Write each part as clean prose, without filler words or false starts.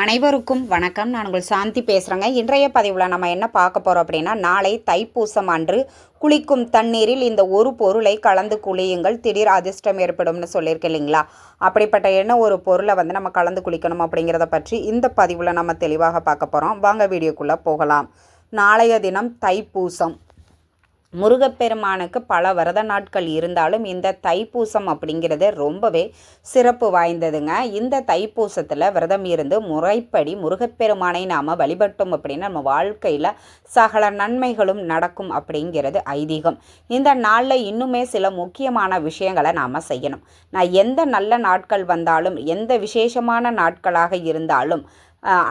அனைவருக்கும் வணக்கம். நான் உங்கள் சாந்தி பேசுகிறேங்க. இன்றைய பதிவில் நம்ம என்ன பார்க்க போகிறோம் அப்படின்னா, நாளை தைப்பூசம் அன்று குளிக்கும் தண்ணீரில் இந்த ஒரு பொருளை கலந்து குளியுங்கள், திடீர் அதிர்ஷ்டம் ஏற்படும்னு சொல்லியிருக்கேன் இல்லைங்களா? அப்படிப்பட்ட என்ன ஒரு பொருளை நம்ம கலந்து குளிக்கணும் அப்படிங்கிறத பற்றி இந்த பதிவில் நம்ம தெளிவாக பார்க்க போகிறோம். வாங்க வீடியோக்குள்ளே போகலாம். நாளைய தினம் தைப்பூசம். முருகப்பெருமானுக்கு பல விரத நாட்கள் இருந்தாலும் இந்த தைப்பூசம் அப்படிங்கிறது ரொம்பவே சிறப்பு வாய்ந்ததுங்க. இந்த தைப்பூசத்தில் விரதம் இருந்து முறைப்படி முருகப்பெருமானை நாம் வழிபட்டோம் அப்படின்னா நம்ம வாழ்க்கையில் சகல நன்மைகளும் நடக்கும் அப்படிங்கிறது ஐதீகம். இந்த நாளில் இன்னுமே சில முக்கியமான விஷயங்களை நாம் செய்யணும். நான் எந்த நல்ல நாட்கள் வந்தாலும் எந்த விசேஷமான நாட்களாக இருந்தாலும்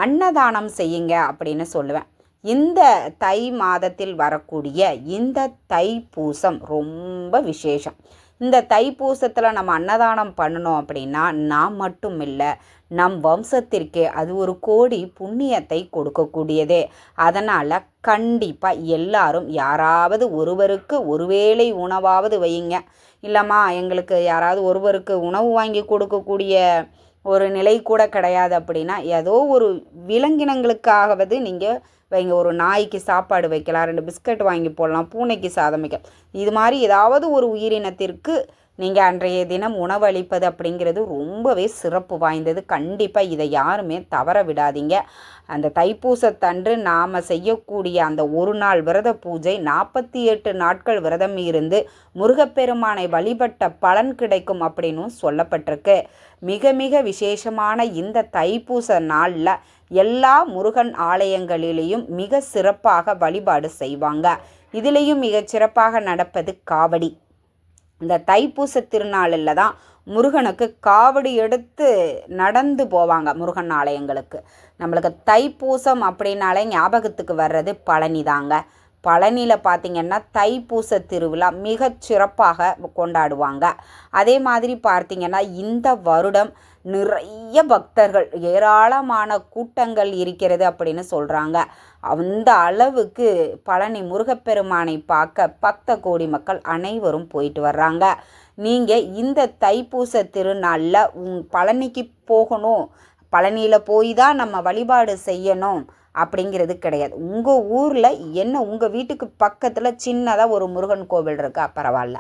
அன்னதானம் செய்யுங்க அப்படின்னு சொல்லுவேன். இந்த தை மாதத்தில் வரக்கூடிய இந்த தைப்பூசம் ரொம்ப விசேஷம். இந்த தைப்பூசத்தில் நம்ம அன்னதானம் பண்ணணும் அப்படின்னா நாம் மட்டும் இல்லை, நம் வம்சத்திற்கே அது ஒரு கோடி புண்ணியத்தை கொடுக்கக்கூடியதே. அதனால் கண்டிப்பாக எல்லாரும் யாராவது ஒருவருக்கு ஒருவேளை உணவாவது வையுங்க. இல்லைம்மா எங்களுக்கு யாராவது ஒருவருக்கு உணவு வாங்கி கொடுக்கக்கூடிய ஒரு நிலை கூட கிடையாது அப்படின்னா ஏதோ ஒரு விலங்கினங்களுக்காகவது நீங்கள் வைங்க. ஒரு நாய்க்கு சாப்பாடு வைக்கலாம், 2 பிஸ்கட் வாங்கி போடலாம், பூனைக்கு சாதம் வைக்கலாம். இது மாதிரி ஏதாவது ஒரு உயிரினத்திற்கு நீங்கள் அன்றைய தினம் உணவளிப்பது அப்படிங்கிறது ரொம்பவே சிறப்பு வாய்ந்தது. கண்டிப்பாக இதை யாருமே தவற விடாதீங்க. அந்த தைப்பூசத்தன்று நாம் செய்யக்கூடிய அந்த ஒரு நாள் விரத பூஜை 48 நாட்கள் விரதம் இருந்து முருகப்பெருமானை வழிபட்ட பலன் கிடைக்கும் அப்படின்னு சொல்லப்பட்டிருக்கு. மிக மிக விசேஷமான இந்த தைப்பூச நாளில் எல்லா முருகன் ஆலயங்களிலேயும் மிக சிறப்பாக வழிபாடு செய்வாங்க. இதிலேயும் மிக சிறப்பாக நடப்பது காவடி. இந்த தைப்பூச திருநாளில் தான் முருகனுக்கு காவடி எடுத்து நடந்து போவாங்க முருகன் ஆலயங்களுக்கு. நம்மளுக்கு தைப்பூசம் அப்படின்னாலே ஞாபகத்துக்கு வர்றது பழனி தாங்க. பழனியில் பார்த்திங்கன்னா தைப்பூச திருவிழா மிகச் சிறப்பாக கொண்டாடுவாங்க. அதே மாதிரி பார்த்திங்கன்னா இந்த வருடம் நிறைய பக்தர்கள் ஏராளமான கூட்டங்கள் இருக்கிறது அப்படின்னு சொல்கிறாங்க. அந்த அளவுக்கு பழனி முருகப்பெருமானை பார்க்க பக்த கோடி மக்கள் அனைவரும் போயிட்டு வர்றாங்க. நீங்கள் இந்த தைப்பூச திருநாளில் பழனிக்கு போகணும், பழனியில் போய் தான் நம்ம வழிபாடு செய்யணும் அப்படிங்கிறது கிடையாது. உங்கள் ஊரில் என்ன உங்கள் வீட்டுக்கு பக்கத்தில் சின்னதாக ஒரு முருகன் கோவில் இருக்கா, பரவாயில்ல,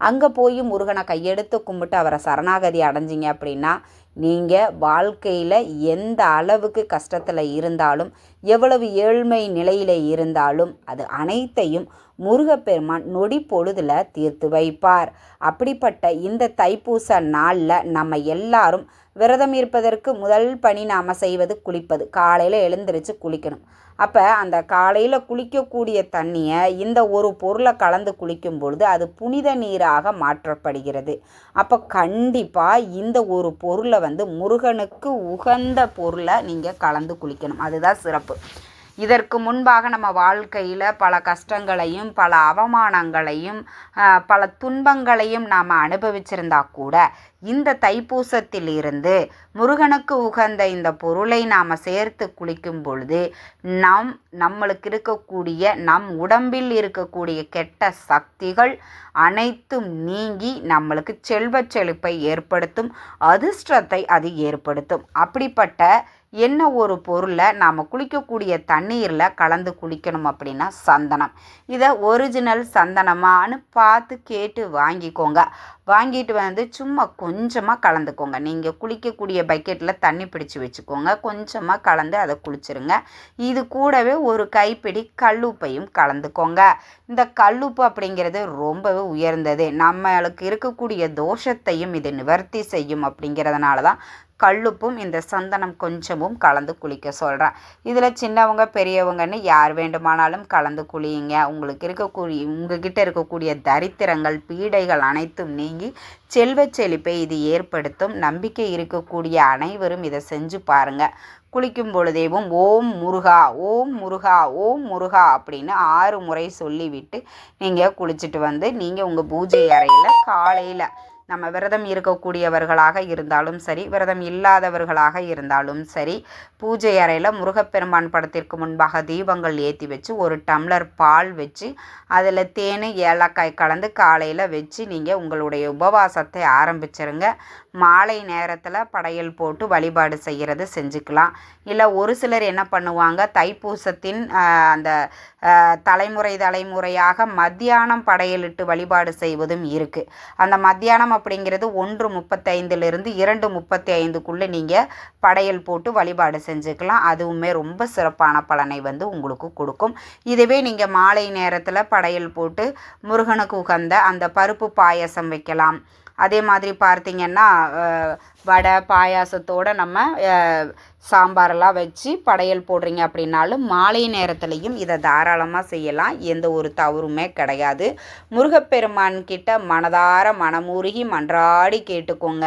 அங்கே போய் முருகனை கையெடுத்து கும்பிட்டு அவரை சரணாகதி அடைஞ்சிங்க அப்படின்னா நீங்கள் வாழ்க்கையில் எந்த அளவுக்கு கஷ்டத்தில் இருந்தாலும் எவ்வளவு ஏழ்மை நிலையில் இருந்தாலும் அது அனைத்தையும் முருகப்பெருமான் நொடி பொழுதில் தீர்த்து வைப்பார். அப்படிப்பட்ட இந்த தைப்பூச நாளில் நம்ம எல்லாரும் விரதம் இருப்பதற்கு முதல் பணி நாம் செய்வது குளிப்பது. காலையில் எழுந்திரிச்சு குளிக்கணும். அப்போ அந்த காலையில் குளிக்கக்கூடிய தண்ணியை இந்த ஒரு பொருளை கலந்து குளிக்கும் பொழுது அது புனித நீராக மாற்றப்படுகிறது. அப்போ கண்டிப்பாக இந்த ஒரு பொருளை முருகனுக்கு உகந்த பொருளை நீங்கள் கலந்து குளிக்கணும். அதுதான் சிறப்பு. இதற்கு முன்பாக நம்ம வாழ்க்கையில் பல கஷ்டங்களையும் பல அவமானங்களையும் பல துன்பங்களையும் நாம் அனுபவிச்சிருந்தா கூட இந்த தைப்பூசத்திலிருந்து முருகனுக்கு உகந்த இந்த பொருளை நாம் சேர்த்து குளிக்கும் பொழுது நம்மளுக்கு இருக்கக்கூடிய நம் உடம்பில் இருக்கக்கூடிய கெட்ட சக்திகள் அனைத்தும் நீங்கி நம்மளுக்கு செல்வச்செழிப்பை ஏற்படுத்தும், அதிர்ஷ்டத்தை அது ஏற்படுத்தும். அப்படிப்பட்ட என்ன ஒரு பொருளை நாம் குளிக்கக்கூடிய தண்ணீரில் கலந்து குளிக்கணும் அப்படின்னா சந்தனம். இதை ஒரிஜினல் சந்தனமானு பார்த்து கேட்டு வாங்கிக்கோங்க. வாங்கிட்டு சும்மா கொஞ்சமாக கலந்துக்கோங்க. நீங்கள் குளிக்கக்கூடிய பக்கெட்டில் தண்ணி பிடிச்சி வச்சுக்கோங்க, கொஞ்சமாக கலந்து அதை குளிச்சிருங்க. இது கூடவே ஒரு கைப்பிடி கல்லுப்பையும் கலந்துக்கோங்க. இந்த கல்லுப்பு அப்படிங்கிறது ரொம்பவே உயர்ந்தது. நம்மளுக்கு இருக்கக்கூடிய தோஷத்தையும் இது நிவர்த்தி செய்யும். அப்படிங்கிறதுனால தான் கல்லுப்பும் இந்த சந்தனம் கொஞ்சமும் கலந்து குளிக்க சொல்கிறேன். இதில் சின்னவங்க பெரியவங்கன்னு யார் வேண்டுமானாலும் கலந்து குளியுங்க. உங்ககிட்ட இருக்கக்கூடிய தரித்திரங்கள் பீடைகள் அனைத்தும் நீங்கி செல்வச் செழிப்பை இது ஏற்படுத்தும். நம்பிக்கை இருக்கக்கூடிய அனைவரும் இதை செஞ்சு பாருங்கள். குளிக்கும் பொழுதேவும் ஓம் முருகா ஓம் முருகா ஓம் முருகா அப்படின்னு 6 முறை சொல்லிவிட்டு நீங்கள் குளிச்சுட்டு நீங்கள் உங்கள் பூஜை அறையில் காலையில் நம்ம விரதம் இருக்கக்கூடியவர்களாக இருந்தாலும் சரி, விரதம் இல்லாதவர்களாக இருந்தாலும் சரி, பூஜை அறையில் முருகப்பெருமான் படத்திற்கு முன்பாக தீபங்கள் ஏற்றி வச்சு 1 டம்ளர் பால் வச்சு அதில் தேன் ஏலக்காய் கலந்து காலையில் வச்சு நீங்கள் உங்களுடைய உபவாசத்தை ஆரம்பிச்சிருங்க. மாலை நேரத்தில் படையல் போட்டு வழிபாடு செய்கிறது செஞ்சுக்கலாம். இல்லை ஒரு சிலர் என்ன பண்ணுவாங்க, தைப்பூசத்தின் அந்த தலைமுறையாக மத்தியானம் படையலிட்டு வழிபாடு செய்வதும் இருக்குது. அந்த மத்தியானம் அப்படிங்கிறது 1:35 2:35 நீங்கள் படையல் போட்டு வழிபாடு செஞ்சுக்கலாம். அதுவுமே ரொம்ப சிறப்பான பலனை உங்களுக்கு கொடுக்கும். இதுவே நீங்கள் மாலை நேரத்தில் படையல் போட்டு முருகனுக்கு உகந்த அந்த பருப்பு பாயாசம் வைக்கலாம். அதே மாதிரி பார்த்திங்கன்னா வடை பாயாசத்தோடு நம்ம சாம்பாரெல்லாம் வச்சு படையல் போடுறீங்க அப்படின்னாலும் மாலை நேரத்துலையும் இதை தாராளமாக செய்யலாம். எந்த ஒரு தவறுமே கிடையாது. முருகப்பெருமான் கிட்ட மனதார மனமுருகி மன்றாடி கேட்டுக்கோங்க.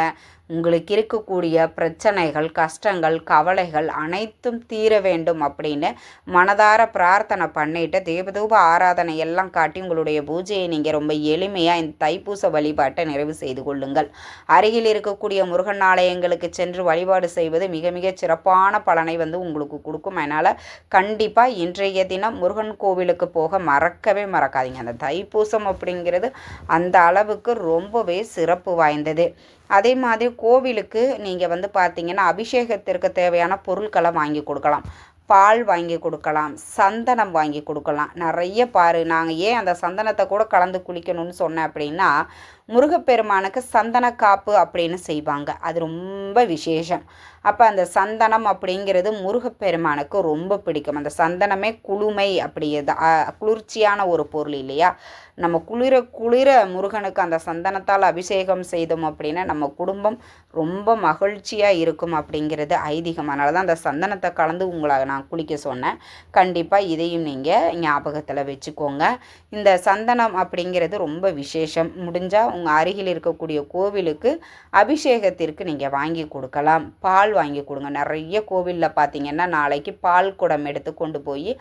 உங்களுக்கு இருக்கக்கூடிய பிரச்சனைகள், கஷ்டங்கள், கவலைகள் அனைத்தும் தீர வேண்டும் அப்படின்னு மனதார பிரார்த்தனை பண்ணிவிட்டு தேவதூப ஆராதனை எல்லாம் காட்டி உங்களுடைய பூஜையை நீங்கள் ரொம்ப எளிமையாக இந்த தைப்பூச வழிபாட்டை நிறைவு செய்து கொள்ளுங்கள். அருகில் இருக்கக்கூடிய முருகன் ஆலயங்களுக்கு சென்று வழிபாடு செய்வது மிக மிக சிறப்பான பலனை உங்களுக்கு கொடுக்கும். அதனால் கண்டிப்பாக இன்றைய தினம் முருகன் கோவிலுக்கு போக மறக்கவே மறக்காதீங்க. அந்த தைப்பூசம் அப்படிங்கிறது அந்த அளவுக்கு ரொம்பவே சிறப்பு வாய்ந்தது. அதே மாதிரி கோவிலுக்கு நீங்கள் பார்த்தீங்கன்னா அபிஷேகத்திற்கு தேவையான பொருட்களை வாங்கி கொடுக்கலாம். பால் வாங்கி கொடுக்கலாம், சந்தனம் வாங்கி கொடுக்கலாம். நிறைய நாங்கள் ஏன் அந்த சந்தனத்தை கூட கலந்து குளிக்கணும்னு சொன்னேன் அப்படின்னா, முருகப்பெருமானுக்கு சந்தன காப்பு அப்படின்னு செய்வாங்க. அது ரொம்ப விசேஷம். அப்போ அந்த சந்தனம் அப்படிங்கிறது முருகப்பெருமானுக்கு ரொம்ப பிடிக்கும். அந்த சந்தனமே குளுமை அப்படியது குளிர்ச்சியான ஒரு பொருள் இல்லையா? நம்ம குளிர முருகனுக்கு அந்த சந்தனத்தால் அபிஷேகம் செய்தோம் அப்படின்னா நம்ம குடும்பம் ரொம்ப மகிழ்ச்சியாக இருக்கும் அப்படிங்கிறது ஐதீகம். அதனால தான் அந்த சந்தனத்தை கலந்து உங்களை நான் குளிக்க சொன்னேன். கண்டிப்பாக இதையும் நீங்கள் ஞாபகத்தில் வச்சுக்கோங்க. இந்த சந்தனம் அப்படிங்கிறது ரொம்ப விசேஷம். முடிஞ்சால் உங்கள் அருகில் இருக்கக்கூடிய கோவிலுக்கு அபிஷேகத்திற்கு நீங்கள் வாங்கி கொடுக்கலாம். பால் வாங்கி கொடுங்க. நிறைய கோவிலில் பார்த்திங்கன்னா நாளைக்கு பால் குடம் எடுத்து கொண்டு போய்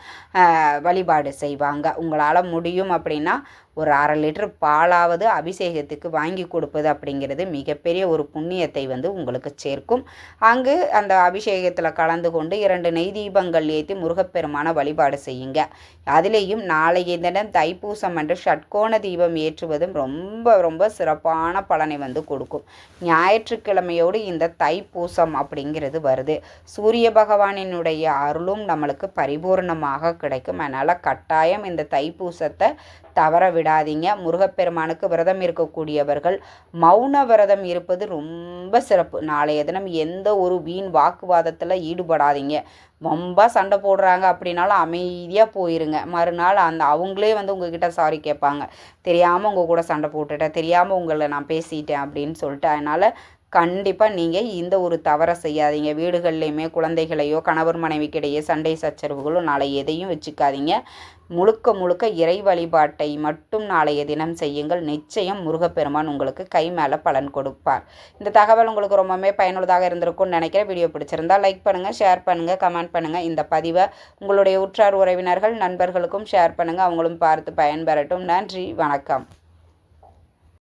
வழிபாடு செய்வாங்க. உங்களால் முடியும் அப்படின்னா ஒரு 1/2 லிட்டர் பாலாவது அபிஷேகத்துக்கு வாங்கி கொடுப்பது அப்படிங்கிறது மிகப்பெரிய ஒரு புண்ணியத்தை உங்களுக்கு சேர்க்கும். அங்கு அந்த அபிஷேகத்தில் கலந்து கொண்டு 2 நெய் தீபங்கள் ஏற்றி முருகப்பெருமான வழிபாடு செய்யுங்க. அதிலேயும் நாளைய தினம் தைப்பூசம் அன்று ஷட்கோண தீபம் ஏற்றுவதும் ரொம்ப ரொம்ப சிறப்பான பலனை கொடுக்கும். ஞாயிற்றுக்கிழமையோடு இந்த தைப்பூசம் அப்படிங்கிறது வருது. சூரிய பகவானினுடைய அருளும் நம்மளுக்கு பரிபூர்ணமாக கிடைக்கும். அதனால் கட்டாயம் இந்த தைப்பூசத்தை தவற விடாதீங்க. முருகப்பெருமானுக்கு விரதம் இருக்கக்கூடியவர்கள் மௌன விரதம் இருப்பது ரொம்ப சிறப்பு. நாளைய தினம் எந்த ஒரு வீண் வாக்குவாதத்தில் ஈடுபடாதீங்க. ரொம்ப சண்டை போடுறாங்க அப்படின்னாலும் அமைதியாக போயிருங்க. மறுநாள் அவங்களே உங்ககிட்ட சாரி கேட்பாங்க. தெரியாமல் உங்கள் கூட சண்டை போட்டுட்டேன், தெரியாமல் உங்களை நான் பேசிட்டேன் அப்படின்னு சொல்லிட்டு. அதனால் கண்டிப்பாக நீங்கள் இந்த ஒரு தவறை செய்யாதீங்க. வீடுகள்லையுமே குழந்தைகளையோ கணவர் மனைவிக்கிடையே சண்டை சச்சரவுகளோ நாளை எதையும் வச்சுக்காதீங்க. முழுக்க முழுக்க இறை வழிபாட்டை மட்டும் நாளைய தினம் செய்யுங்கள். நிச்சயம் முருகப்பெருமான் உங்களுக்கு கை மேலே பலன் கொடுப்பார். இந்த தகவல் உங்களுக்கு ரொம்பவே பயனுள்ளதாக இருந்திருக்கும்னு நினைக்கிறேன். வீடியோ பிடிச்சிருந்தால் லைக் பண்ணுங்கள், ஷேர் பண்ணுங்கள், கமெண்ட் பண்ணுங்கள். இந்த பதிவை உங்களுடைய உற்றார் உறவினர்கள் நண்பர்களுக்கும் ஷேர் பண்ணுங்கள். அவங்களும் பார்த்து பயன்பெறட்டும். நன்றி, வணக்கம்.